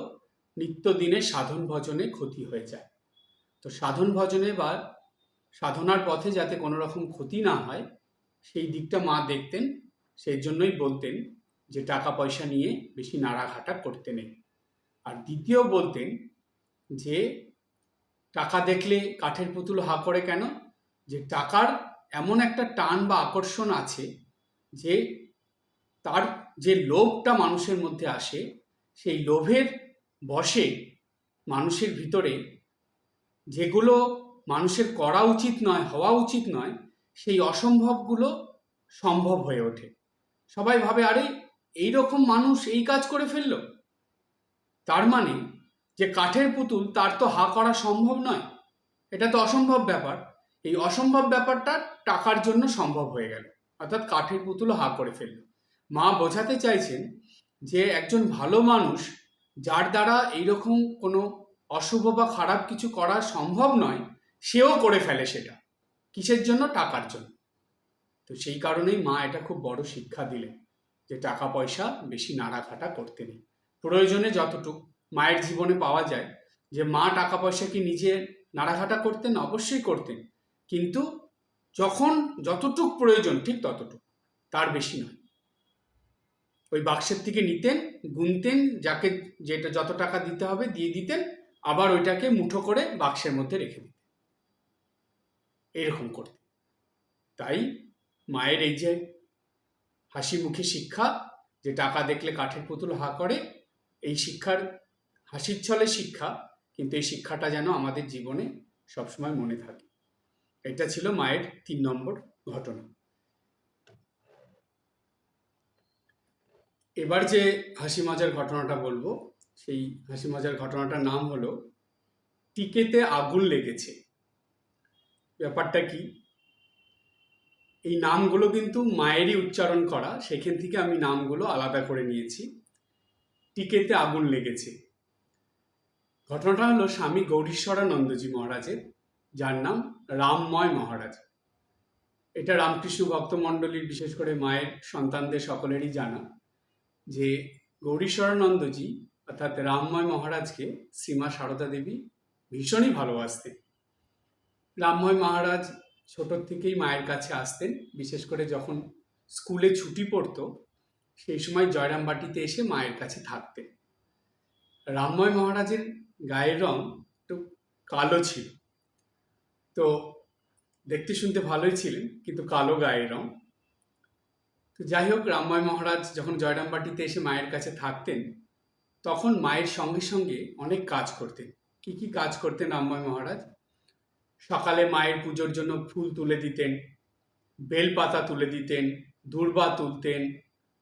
S1: নিত্যদিনের সাধন ভজনে ক্ষতি হয়ে যায়। তো সাধন ভজনে বা সাধনার পথে যাতে কোনো রকম ক্ষতি না হয়, সেই দিকটা মা দেখতেন। সেই জন্যই বলতেন যে টাকা পয়সা নিয়ে বেশি নাড়াঘাটা করতে নেই। আর দ্বিতীয় বলতেন যে টাকা দেখলে কাঠের পুতুল হা করে। কেন? যে টাকার এমন একটা টান বা আকর্ষণ আছে, যে তার যে লোভটা মানুষের মধ্যে আসে, সেই লোভের বশে মানুষের ভিতরে যেগুলো মানুষের করা উচিত নয়, হওয়া উচিত নয়, সেই অসম্ভবগুলো সম্ভব হয়ে ওঠে। সবাই ভাবে আরে এইরকম মানুষ এই কাজ করে ফেললো, তার মানে যে কাঠের পুতুল তার তো হা করা সম্ভব নয়, এটা তো অসম্ভব ব্যাপার। এই অসম্ভব ব্যাপারটা টাকার জন্য সম্ভব হয়ে গেল, অর্থাৎ কাঠের পুতুলও হা করে ফেলল। মা বোঝাতে চাইছেন যে একজন ভালো মানুষ, যার দ্বারা এইরকম কোনো অশুভ বা খারাপ কিছু করা সম্ভব নয়, সেও করে ফেলে সেটা। কিসের জন্য? টাকার জন্য। তো সেই কারণেই মা এটা খুব বড় শিক্ষা দিলেন যে টাকা পয়সা বেশি নাড়াঘাটা করতে নেই। প্রয়োজনে যতটুক মায়ের জীবনে পাওয়া যায়, যে মা টাকা পয়সা কি নিজে নাড়াঘাটা করতেন? অবশ্যই করতেন, কিন্তু যখন যতটুক প্রয়োজন ঠিক ততটুক, তার বেশি নয়। ওই বাক্সের থেকে নিতেন, গুনতেন, যাকে যেটা যত টাকা দিতে হবে দিয়ে দিতেন, আবার ওইটাকে মুঠো করে বাক্সের মধ্যে রেখে দিতেন, এরকম করতেন। তাই মায়ের এই যে হাসি মুখে শিক্ষা, যে টাকা দেখলে কাঠের পুতুল হা করে, এই শিক্ষার হাসির ছলে শিক্ষা, কিন্তু এই শিক্ষাটা যেন আমাদের জীবনে সবসময় মনে থাকে। এটা ছিল মায়ের 3 নম্বর ঘটনা। এবার যে হাসি মজার ঘটনাটা বলবো, সেই হাসি মজার ঘটনাটার নাম হলো টিকেতে আগুন লেগেছে। ব্যাপারটা কি? এই নামগুলো কিন্তু মায়েরই উচ্চারণ করা, সেখান থেকে আমি নামগুলো আলাদা করে নিয়েছি। টিকেতে আগুন লেগেছে ঘটনাটা হলো স্বামী গৌরীশ্বরানন্দজি মহারাজের, যার নাম রামময় মহারাজ। এটা রামকৃষ্ণ ভক্তমণ্ডলীর, বিশেষ করে মায়ের সন্তানদের সকলেরই জানা যে গৌরীশ্বরানন্দজি অর্থাৎ রামময় মহারাজকে শ্রীমা সারদা দেবী ভীষণই ভালোবাসতেন। রামময় মহারাজ ছোটোর থেকেই মায়ের কাছে আসতেন, বিশেষ করে যখন স্কুলে ছুটি পড়তো সেই সময় জয়রামবাটিতে এসে মায়ের কাছে থাকতেন। রামময় মহারাজের গায়ের রং একটু কালো ছিল, তো দেখতে শুনতে ভালোই ছিলেন, কিন্তু কালো গায়ের রং। তো যাই হোক, রামময় মহারাজ যখন জয়রামবাটিতে এসে মায়ের কাছে থাকতেন, তখন মায়ের সঙ্গে সঙ্গে অনেক কাজ করতেন। কি কি কাজ করতেন রামময় মহারাজ? সকালে মায়ের পুজোর জন্য ফুল তুলে দিতেন, বেলপাতা তুলে দিতেন, দূর্বা তুলতেন,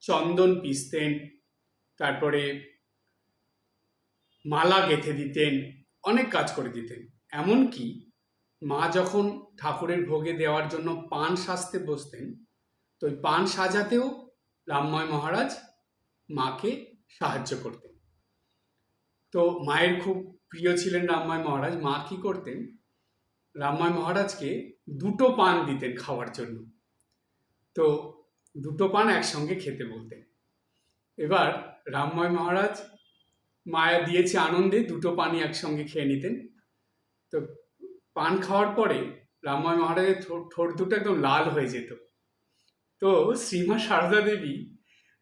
S1: চন্দন পিষতেন, তারপরে মালা গেঁথে দিতেন, অনেক কাজ করে দিতেন। এমনকি মা যখন ঠাকুরের ভোগে দেওয়ার জন্য পান সাজতে বসতেন, তো ওই পান সাজাতেও রামময় মহারাজ মাকে সাহায্য করতেন। তো মায়ের খুব প্রিয় ছিলেন রামময় মহারাজ। মা কি করতেন? রামময় মহারাজকে দুটো পান দিতেন খাওয়ার জন্য। তো দুটো পান একসঙ্গে খেতে বলতেন। এবার রামময় মহারাজ মায়া দিয়েছে আনন্দে দুটো পানই একসঙ্গে খেয়ে নিতেন। তো পান খাওয়ার পরে রামময় মহারাজের ঠোঁট দুটো একদম লাল হয়ে যেত। তো শ্রীমা সারদা দেবী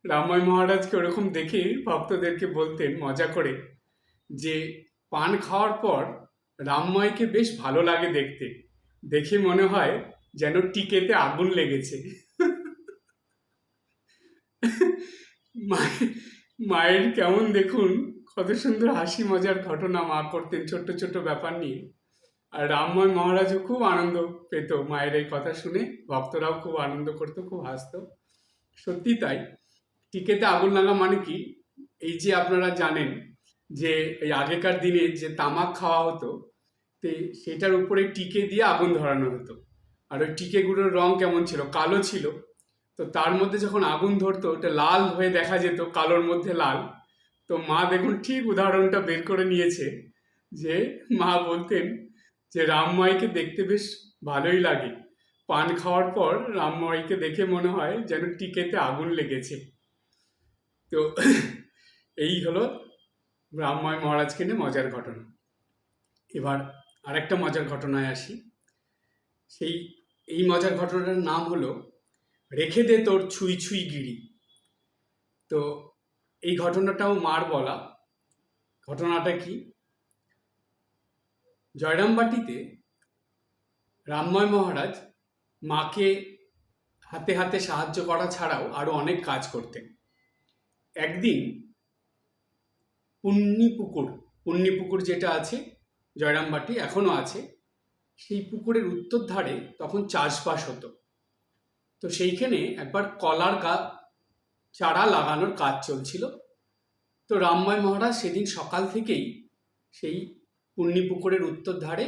S1: রামময় মহারাজকে ওরকম দেখে ভক্তদেরকে বলতেন মজা করে যে পান খাওয়ার পর রামময়কে বেশ ভালো লাগে দেখতে, দেখে মনে হয় যেন টিকেতে আগুন লেগেছে। মায়ের কেমন দেখুন কত সুন্দর হাসি মজার ঘটনা মা করতেন ছোট্ট ছোট্ট ব্যাপার নিয়ে। আর রামময় মহারাজও খুব আনন্দ পেত মায়ের এই কথা শুনে, ভক্তরাও খুব আনন্দ করতো, খুব হাসতো। সত্যি তাই, টিকেতে আগুন লাগা মানে কি, এই যে আপনারা জানেন যে এই আগেকার দিনে যে তামাক খাওয়া হতো, তো সেটার উপরে টিকে দিয়ে আগুন ধরানো হতো। আর ওই টিকেগুলোর রং কেমন ছিল? কালো ছিল। তো তার মধ্যে যখন আগুন ধরতো ওটা লাল হয়ে দেখা যেত, কালোর মধ্যে লাল। তো মা দেখুন ঠিক উদাহরণটা বের করে নিয়েছে, যে মা বলতেন যে রামময়কে দেখতে বেশ ভালোই লাগে, পান খাওয়ার পর রামময়কে দেখে মনে হয় যেন টিকেতে আগুন লেগেছে। তো এই হলো রামময় মহারাজকে নিয়ে মজার ঘটনা। এবার আরেকটা মজার ঘটনায় আসি। এই মজার ঘটনাটার নাম হলো রেখে দে তোর ছুঁই ছুঁই গিরি। তো এই ঘটনাটাও মার বলা। ঘটনাটা কি? জয়রামবাটিতে রামময় মহারাজ মাকে হাতে হাতে সাহায্য করা ছাড়াও আরো অনেক কাজ করতেন। একদিন পুণ্যিপুকুর যেটা আছে জয়রামবাটি, এখনো আছে, সেই পুকুরের উত্তর ধারে তখন চাষবাস হতো। তো সেইখানে একবার কলার চারা লাগানোর কাজ চলছিল। তো রামময় মহারাজ সেদিন সকাল থেকেই সেই পুণ্যিপুকুরের উত্তর ধারে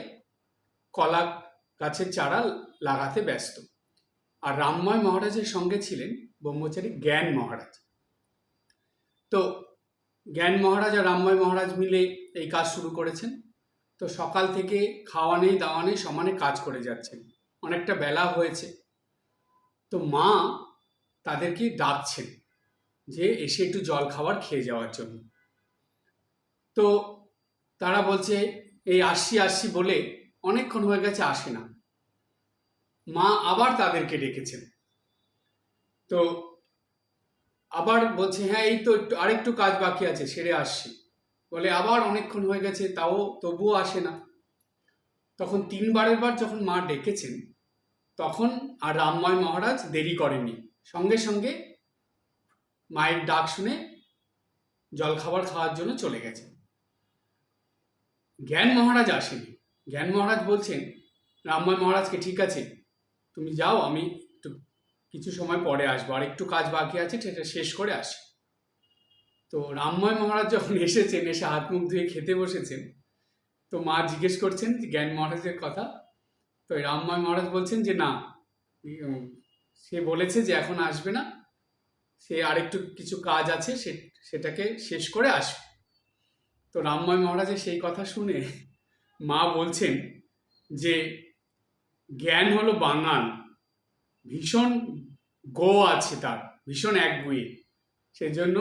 S1: কলা গাছের চারা লাগাতে ব্যস্ত। আর রামময় মহারাজের সঙ্গে ছিলেন ব্রহ্মচারী জ্ঞান মহারাজ। তো জ্ঞান মহারাজ আর রামময় মহারাজ মিলে এই কাজ শুরু করেছেন। তো সকাল থেকে খাওয়া নেই দাওয়া নেই সমানে কাজ করে যাচ্ছেন। অনেকটা বেলা হয়েছে। তো মা তাদেরকে ডাকছেন যে এসে একটু জল খাবার খেয়ে যাওয়ার জন্য। তো তারা বলছে এই আসছি আসছি বলে অনেকক্ষণ হয়ে গেছে, আসে না। মা আবার তাদেরকে ডেকেছেন। তো আবার বলছে হ্যাঁ এই তো আরেকটু কাজ বাকি আছে, সেরে আসছি। বলে আবার অনেকক্ষণ হয়ে গেছে, তবুও আসে না। তখন 3বারের বার যখন মা ডেকেছেন, তখন আর রামময় মহারাজ দেরি করেননি, সঙ্গে সঙ্গে মায়ের ডাক শুনে জলখাবার খাওয়ার জন্য চলে গেছেন। জ্ঞান মহারাজ আসেনি। জ্ঞান মহারাজ বলছেন রামময় মহারাজকে, ঠিক আছে তুমি যাও, আমি একটু কিছু সময় পরে আসবো, আর একটু কাজ বাকি আছে, সেটা শেষ করে আসি। তো রামময় মহারাজ যখন এসেছেন, এসে হাত মুখ ধুয়ে খেতে বসেছেন, তো মা জিজ্ঞেস করছেন জ্ঞান মহারাজের কথা। তো রামময় মহারাজ বলছেন যে না, সে বলেছে যে এখন আসবে না, সে আরেকটু কিছু কাজ আছে, সেটাকে শেষ করে আসবে। তো রামময় মহারাজের সেই কথা শুনে মা বলছেন যে জ্ঞান হলো বাঙাল, ভীষণ গো আছে, তার ভীষণ একগুঁয়ে, সেজন্য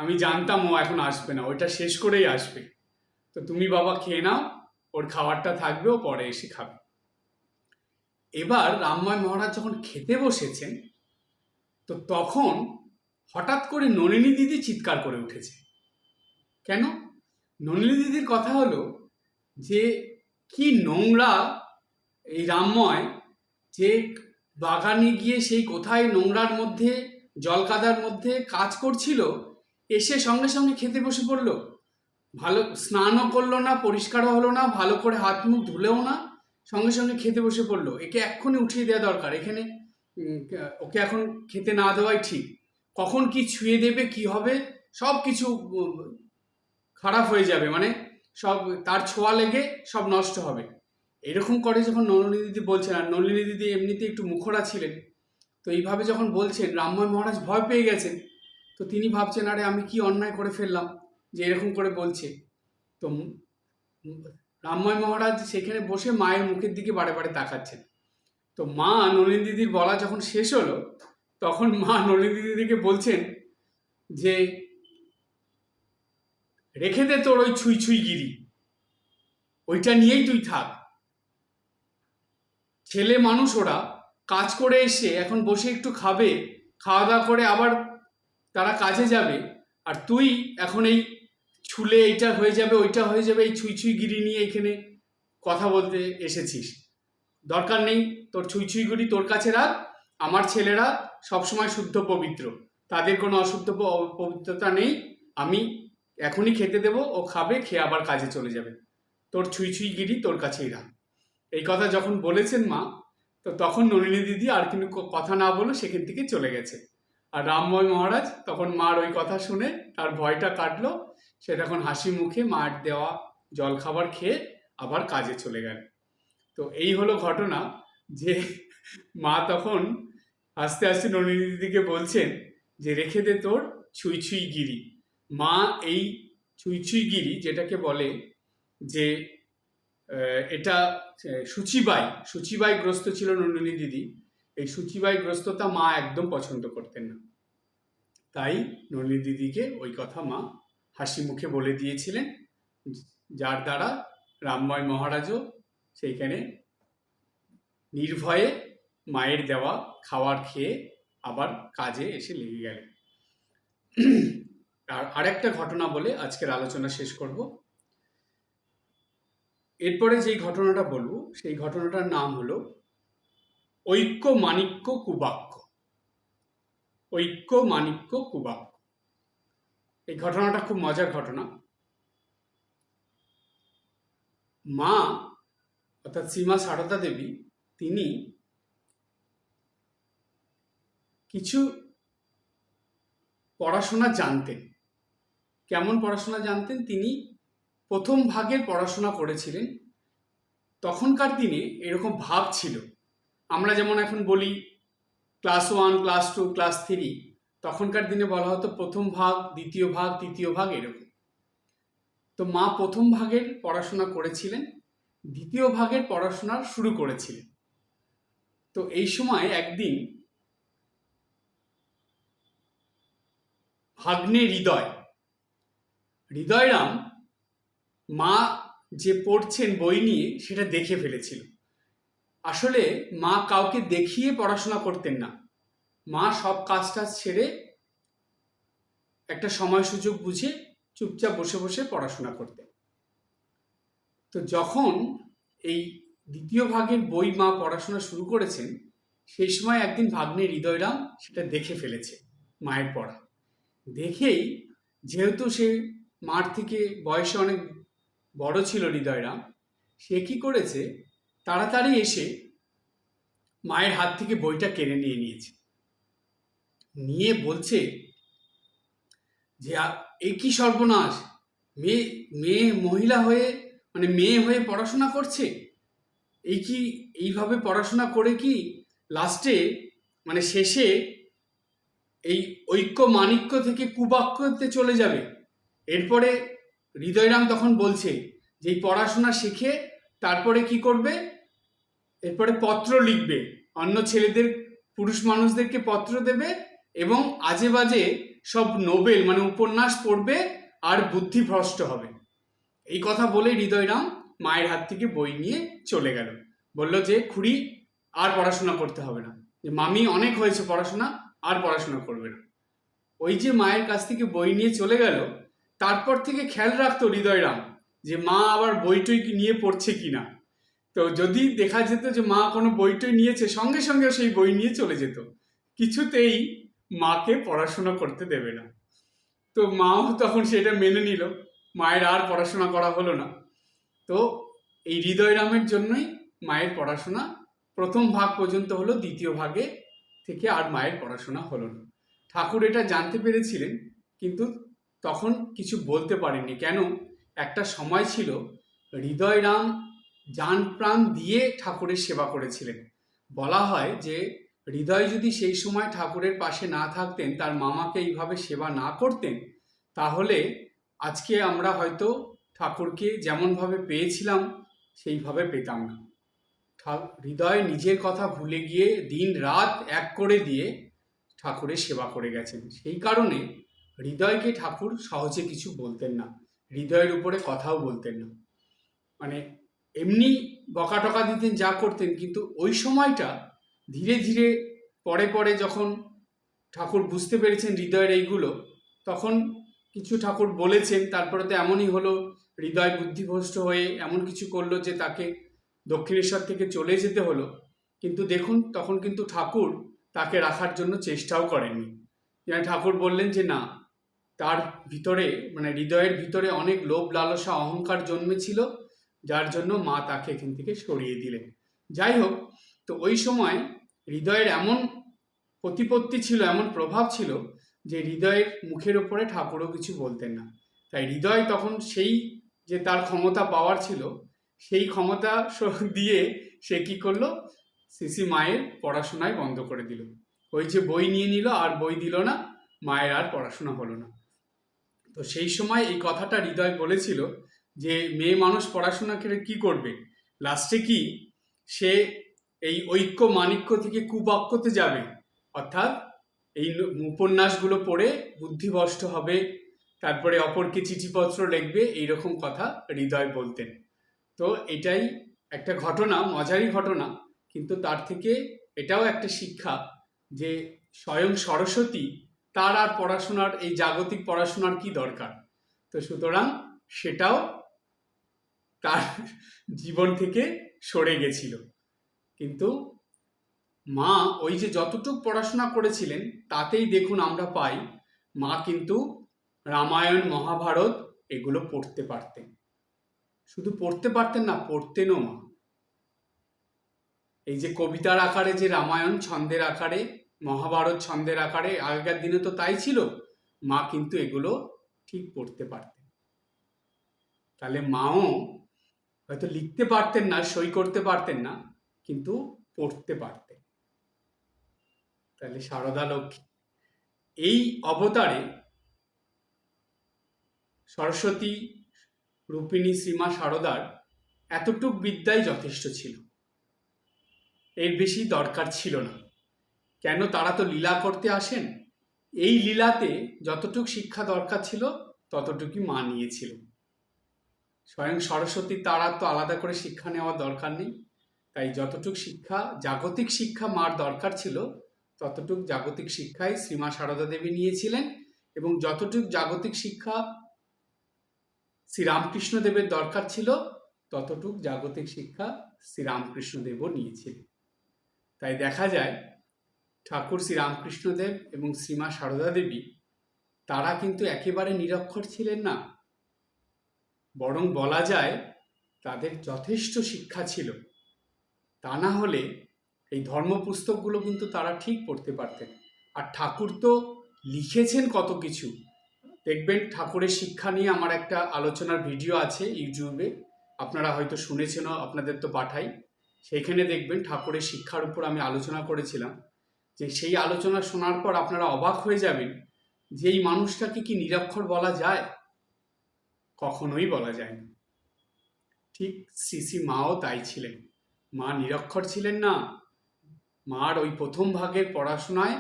S1: আমি জানতাম ও এখন আসবে না, ওইটা শেষ করেই আসবে। তো তুমি বাবা খেয়ে নাও, ওর খাবারটা থাকবে, ও পরে এসে খাবে। এবার রামময় মহারাজ যখন খেতে বসেছেন, তো তখন হঠাৎ করে নলিনী দিদি চিৎকার করে উঠেছে। কেন? নলিনী দিদির কথা হলো যে কি নোংরা এই রামময়, যে বাগানে গিয়ে সেই কোথায় নোংরার মধ্যে জল কাদার মধ্যে কাজ করছিল, এসে সঙ্গে সঙ্গে খেতে বসে পড়লো। ভালো স্নানও করলো না, পরিষ্কারও হলো না, ভালো করে হাত মুখ ধুলেও না, সঙ্গে সঙ্গে খেতে বসে পড়লো। একে এক্ষুনি উঠিয়ে দেওয়া দরকার। এখানে ওকে এখন খেতে না দেওয়াই ঠিক। কখন কি ছুঁয়ে দেবে, কি হবে, সব কিছু খারাপ হয়ে যাবে, মানে সব তার ছোঁয়া লেগে সব নষ্ট হবে। এরকম করে যখন নলিনী দিদি বলছেন, আর নলিনী দিদি এমনিতে একটু মুখরা ছিলেন, তো এইভাবে যখন বলছেন রামময় মহারাজ ভয় পেয়ে গেছেন। তো তিনি ভাবছেন, আরে আমি কি অন্যায় করে ফেললাম যে এরকম করে বলছে। তো রামময় মহারাজ সেখানে বসে মায়ের মুখের দিকে বারে বারে তাকাচ্ছেন। তো মা নলিনী দিদির বলা যখন শেষ হলো, তখন মা নলিনী দিদিকে বলছেন যে রেখে দে তোর ওই ছুঁই ছুঁই গিরি, ওইটা নিয়েই তুই থাক। ছেলে মানুষ, ওরা কাজ করে এসে এখন বসে একটু খাবে, খাওয়া দাওয়া করে আবার তারা কাজে যাবে, আর তুই এখন এই ছুলে এইটা হয়ে যাবে ওইটা হয়ে যাবে এই ছুঁই ছুঁই গিরি নিয়ে এখানে কথা বলতে এসেছিস। দরকার নেই, তোর ছুঁই ছুঁই গিরি তোর কাছে রাখ। আমার ছেলেরা সবসময় শুদ্ধ পবিত্র, তাদের কোনো অশুদ্ধ পবিত্রতা নেই। আমি এখনই খেতে দেবো, ও খাবে, খেয়ে আবার কাজে চলে যাবে। তোর ছুঁই ছুঁই গিরি তোর কাছেই রাখ। এই কথা যখন বলেছেন মা, তো তখন নলিনী দিদি আর কিন্তু কথা না বলে সেখান থেকে চলে গেছে। আর রামময় মহারাজ তখন মার ওই কথা শুনে তার ভয়টা কাটলো। সে তখন হাসি মুখে মার দেওয়া জল খাবার খেয়ে আবার কাজে চলে গেল। তো এই হলো ঘটনা, যে মা তখন আস্তে আস্তে নলিনী দিদিকে বলছেন যে রেখে দে তোর ছুঁই ছুঁই গিরি। মা এই ছুঁই ছুঁই গিরি যেটাকে বলে, যে এটা সূচিবাইগ্রস্ত ছিল নন্দিনী দিদি। এই সূচিবাইগ্রস্ততা মা একদম পছন্দ করতেন না, তাই নন্দিনী দিদিকে ওই কথা মা হাসি মুখে বলে দিয়েছিলেন, যার দ্বারা রামময় মহারাজও সেইখানে নির্ভয়ে মায়ের দেওয়া খাবার খেয়ে আবার কাজে এসে লেগে গেলেন। আর আরেকটা ঘটনা বলে আজকের আলোচনা শেষ করব। এরপরে যেই ঘটনাটা বলবো সেই ঘটনাটার নাম হলো ঐক্য মাণিক্য কুবাক্য। ঐক্য মাণিক্য কুবাক্য। এই ঘটনাটা খুব মজার ঘটনা। মা অর্থাৎ শ্রীমা সারদা দেবী, তিনি কিছু পড়াশোনা জানতেন। কেমন পড়াশোনা জানতেন? তিনি প্রথম ভাগের পড়াশোনা করেছিলেন। তখনকার দিনে এরকম ভাগ ছিল, আমরা যেমন এখন বলি ক্লাস 1, ক্লাস 2, ক্লাস 3, তখনকার দিনে বলা হতো প্রথম ভাগ, দ্বিতীয় ভাগ, তৃতীয় ভাগ, এরকম। তো মা প্রথম ভাগের পড়াশোনা করেছিলেন, দ্বিতীয় ভাগের পড়াশোনা শুরু করেছিলেন। তো এই সময় একদিন ভাগ্নে হৃদয়রাম মা যে পড়ছেন বই নিয়ে সেটা দেখে ফেলেছিল। আসলে মা কাউকে দেখিয়ে পড়াশোনা করতেন না, মা সব কাজটা ছেড়ে একটা সময় সুযোগ বুঝে চুপচাপ বসে বসে পড়াশোনা করতেন। তো যখন এই দ্বিতীয় ভাগের বই মা পড়াশোনা শুরু করেছেন, সেই সময় একদিন ভাগ্নে হৃদয়রাম সেটা দেখে ফেলেছে, মায়ের পড়া দেখেই। যেহেতু সে মার থেকে বয়সে অনেক বড় ছিল হৃদয়রাম, সে কি করেছে, তাড়াতাড়ি এসে মায়ের হাত থেকে বইটা কেড়ে নিয়েছে। নিয়ে বলছে যে এ কি সর্বনাশ, মেয়ে মহিলা হয়ে, মানে মেয়ে হয়ে পড়াশোনা করছে, এইভাবে পড়াশোনা করে কি লাস্টে, মানে শেষে এই ঐক্য মাণিক্য থেকে কুবাক্যতে চলে যাবে। এরপরে হৃদয়রাম তখন বলছে যে এই পড়াশোনা শিখে তারপরে কি করবে, এরপরে পত্র লিখবে, অন্য ছেলেদের, পুরুষ মানুষদেরকে পত্র দেবে এবং আজে বাজে সব নোবেল মানে উপন্যাস পড়বে আর বুদ্ধিভ্রষ্ট হবে। এই কথা বলে হৃদয়রাম মায়ের হাত থেকে বই নিয়ে চলে গেল। বলল যে খুড়ি আর পড়াশোনা করতে হবে না, যে মামি অনেক হয়েছে পড়াশোনা, আর পড়াশোনা করবে না। ওই যে মায়ের কাছ থেকে বই নিয়ে চলে গেল, তারপর থেকে খেয়াল রাখতো হৃদয়রাম যে মা আবার বইটই নিয়ে পড়ছে কিনা। তো যদি দেখা যেত যে মা কোনো বইটই নিয়েছে, সঙ্গে সঙ্গে সেই বই নিয়ে চলে যেত, কিছুতেই মাকে পড়াশোনা করতে দেবে না। তো মাও তখন সেটা মেনে নিল, মায়ের আর পড়াশোনা করা হলো না। তো এই হৃদয়রামের জন্যই মায়ের পড়াশোনা প্রথম ভাগ পর্যন্ত হলো, দ্বিতীয় ভাগে থেকে আর মায়ের পড়াশোনা হলো না। ঠাকুর এটা জানতে পেরেছিলেন, কিন্তু তখন কিছু বলতে পারেননি। কেন? একটা সময় ছিল হৃদয়রাম জান প্রাণ দিয়ে ঠাকুরের সেবা করেছিলেন। বলা হয় যে হৃদয় যদি সেই সময় ঠাকুরের পাশে না থাকতেন, তার মামাকে এইভাবে সেবা না করতেন, তাহলে আজকে আমরা হয়তো ঠাকুরকে যেমনভাবে পেয়েছিলাম সেইভাবে পেতাম না। হৃদয় নিজের কথা ভুলে গিয়ে দিন রাত এক করে দিয়ে ঠাকুরের সেবা করে গেছেন। সেই কারণে হৃদয়কে ঠাকুর সহজে কিছু বলতেন না, হৃদয়ের উপরে কথাও বলতেন না। মানে এমনি বকা টকা দিতেন, যা করতেন, কিন্তু ওই সময়টা ধীরে ধীরে পরে পরে যখন ঠাকুর বুঝতে পেরেছেন হৃদয়ের এইগুলো, তখন কিছু ঠাকুর বলেছেন। তারপরে তো এমনই হলো, হৃদয় বুদ্ধিভ্রষ্ট হয়ে এমন কিছু করলো যে তাকে দক্ষিণেশ্বর থেকে চলে যেতে হলো। কিন্তু দেখুন, তখন কিন্তু ঠাকুর তাকে রাখার জন্য চেষ্টাও করেননি। যেন ঠাকুর বললেন যে না, তার ভিতরে মানে হৃদয়ের ভিতরে অনেক লোভ লালসা অহংকার জন্মেছিল, যার জন্য মা তাকে এখান থেকে সরিয়ে দিলেন। যাই হোক, তো ওই সময় হৃদয়ের এমন প্রতিপত্তি ছিল, এমন প্রভাব ছিল যে হৃদয়ের মুখের ওপরে ঠাকুরও কিছু বলতেন না। তাই হৃদয় তখন সেই যে তার ক্ষমতা পাওয়ার ছিল, সেই ক্ষমতা দিয়ে সে কি করলো, শ্রী মায়ের পড়াশোনায় বন্ধ করে দিল। ওই যে বই নিয়ে নিল আর বই দিল না, মায়ের আর পড়াশোনা হলো না। তো সেই সময় এই কথাটা হৃদয় বলেছিল যে মেয়ে মানুষ পড়াশোনা করে কি করবে, লাস্টে কি সে এই ঐক্য মাণিক্য থেকে কুবাক্যতে যাবে, অর্থাৎ এই উপন্যাসগুলো পড়ে বুদ্ধিভ্রষ্ট হবে, তারপরে অপরকে চিঠিপত্র লিখবে, এইরকম কথা হৃদয় বলতেন। তো এটাই একটা ঘটনা, মজারই ঘটনা, কিন্তু তার থেকে এটাও একটা শিক্ষা যে স্বয়ং সরস্বতী, তার আর পড়াশোনার এই জাগতিক পড়াশোনার কি দরকার। তো সুতরাং সেটাও তার জীবন থেকে সরে গেছিল। কিন্তু মা ওই যে যতটুকু পড়াশোনা করেছিলেন, তাতেই দেখুন আমরা পাই মা কিন্তু রামায়ণ মহাভারত এগুলো পড়তে পারতেন। শুধু পড়তে পারতেন না, পড়তেনও মা। এই যে কবিতার আকারে যে রামায়ণ ছন্দের আকারে, মহাভারত ছন্দের আকারে, আগেকার দিনে তো তাই ছিল, মা কিন্তু এগুলো ঠিক পড়তে পারতেন। তাহলে মাও হয়তো লিখতে পারতেন না, সই করতে পারতেন না, কিন্তু পড়তে পারতেন। তাহলে সারদা লক্ষ্মী এই অবতারে সরস্বতী রূপিণী শ্রীমা সারদার এতটুক বিদ্যাই যথেষ্ট ছিল, এর বেশি দরকার ছিল না। কেন? তারা তো লীলা করতে আসেন, এই লীলাতে যতটুক শিক্ষা দরকার ছিল ততটুকুই মা নিয়েছিল। স্বয়ং সরস্বতী, তারা তো আলাদা করে শিক্ষা নেওয়ার দরকার নেই। তাই যতটুক শিক্ষা, জাগতিক শিক্ষা মার দরকার ছিল, ততটুক জাগতিক শিক্ষাই শ্রীমা সারদা দেবী নিয়েছিলেন। এবং যতটুক জাগতিক শিক্ষা শ্রীরামকৃষ্ণ দেবের দরকার ছিল, ততটুক জাগতিক শিক্ষা শ্রীরামকৃষ্ণ দেবও নিয়েছিলেন। তাই দেখা যায় ঠাকুর শ্রীরামকৃষ্ণদেব এবং শ্রীমা সারদা দেবী, তারা কিন্তু একেবারে নিরক্ষর ছিলেন না, বরং বলা যায় তাদের যথেষ্ট শিক্ষা ছিল। তা না হলে এই ধর্ম পুস্তকগুলো কিন্তু তারা ঠিক পড়তে পারতেন। আর ঠাকুর তো লিখেছেন কত কিছু, দেখবেন ঠাকুরের শিক্ষা নিয়ে আমার একটা আলোচনার ভিডিও আছে ইউটিউবে, আপনারা হয়তো শুনেছেনও, আপনাদের তো পাঠাই। সেইখানে দেখবেন ঠাকুরের শিক্ষার উপর আমি আলোচনা করেছিলাম। যে সেই আলোচনা শোনার পর আপনারা অবাক হয়ে যাবেন যে এই মানুষটাকে কি নিরক্ষর বলা যায়? কখনোই বলা যায় না। ঠিক শ্রী মাও তাই ছিলেন, মা নিরক্ষর ছিলেন না। মার ওই প্রথম ভাগের পড়াশোনায়,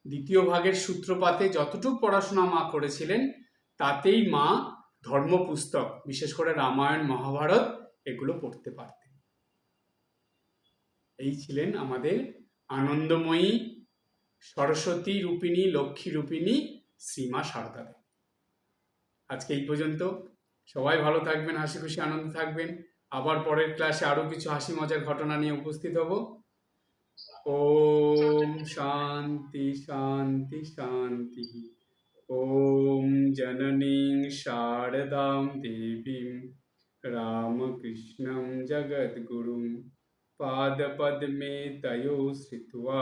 S1: দ্বিতীয় ভাগের সূত্রপাতে যতটুকু পড়াশোনা মা করেছিলেন, তাতেই মা ধর্ম পুস্তক, বিশেষ করে রামায়ণ মহাভারত এগুলো পড়তে পারতেন। এই ছিলেন আমাদের আনন্দময়ী সরস্বতী রূপিণী লক্ষ্মী রূপিণী শ্রীমা সারদা দেবী। আজকে এই পর্যন্ত। সবাই ভালো থাকবেন, হাসি খুশি আনন্দ থাকবেন। আবার পরের ক্লাসে আরো কিছু হাসি মজার ঘটনা নিয়ে উপস্থিত হব। ওম শান্তি শান্তি শান্তি। ॐ जननीं शारदां देवीं रामकृष्णं जगद्गुरुं पादपद्मे तयोः श्रित्वा